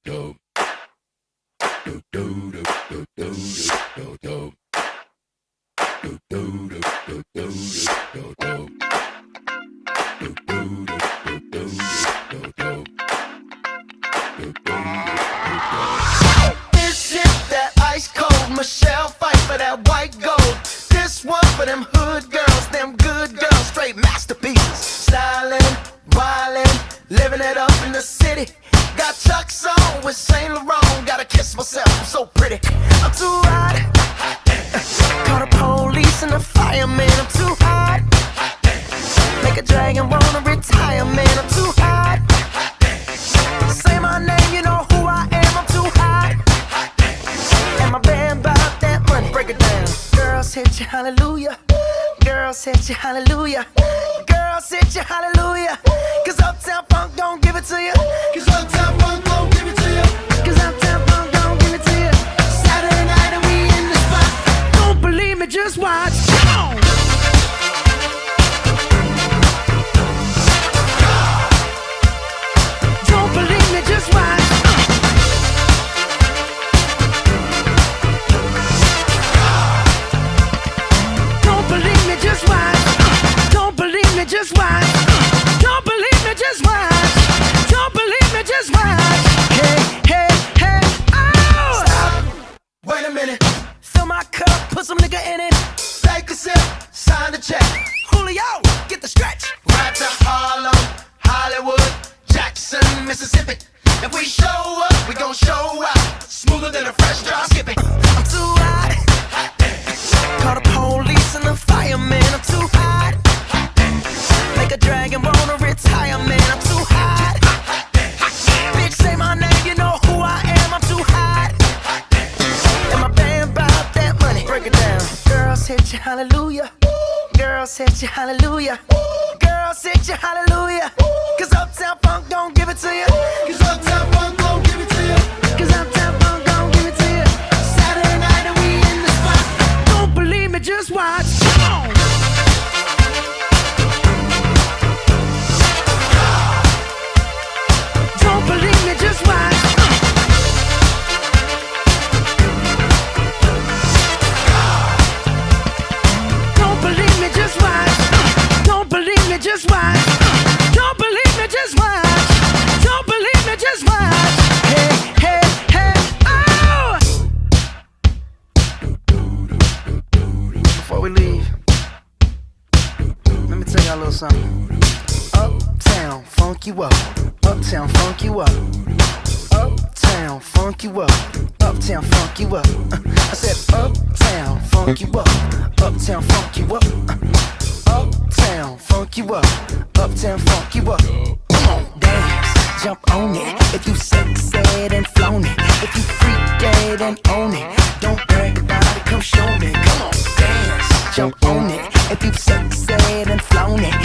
This shit that ice cold Michelle fight for that white gold. This one for them hood girls, them good girls, straight masterpieces. Stylin', wildin', living it up in the city. Got Chuck's on with Saint Laurent. Gotta kiss myself, I'm so pretty. I'm too hot. Call the police and the fireman. I'm too hot. Make a dragon wanna retire, man. I'm too hot. Say my name, you know who I am. I'm too hot. And my band bought that money. Break it down. Girls hit you, hallelujah. Girls hit you, hallelujah. Girls hit you, hallelujah. Cause Uptown Funk don't give it to you. Cause Uptown Funk don't give it to you. Cause Uptown Funk don't give it to you. Saturday night and we in the spot. Don't believe me, just watch. Come on. Don't believe me, just watch. Don't believe me, just watch. Don't believe me, just watch. Don't believe me, just watch. Don't believe me, just watch. Hey, hey, hey, oh! Stop. Wait a minute. Fill my cup, put some nigga in it. Take a sip, sign the check. Julio, get the stretch. Right to Harlem, Hollywood, Jackson, Mississippi. If we show up, we gon' show out. Smoother than a fresh drop skipping. I'm too hot. Call the police and the fireman. I'm too hot. Make a dragon wanna retire, man. I'm too hot. Bitch, say my name, you know who I am. I'm too hot. And my band bought that money. Break it down. Girls hit you, hallelujah. Girls hit you, hallelujah. Girls hit you, hallelujah. Cause Uptown Funk don't give it to you. Cause Uptown Funk don't give it to you. Cause Uptown Funk don't give it to you. Saturday night and we in the spot. Don't believe me, just watch. Come on. Don't believe me, just watch. Don't believe me, just watch. Don't believe me, just watch. Don't believe me, just watch. Don't believe me, just watch. Hey, hey, hey, oh! Before we leave, let me tell y'all a little something. Uptown, funk you up. Uptown, funk you up. Uptown, funk you up. Uptown, funk you up. I said uptown, funk you up. Uptown, funk you up. Uptown, funk you up. Uptown, funk you up. Come on, dance, jump on it. If you sexed and flown it. If you freak dead and own it. Don't brag about it, come show me. Come on, dance, jump on it. If you sexed and flown it.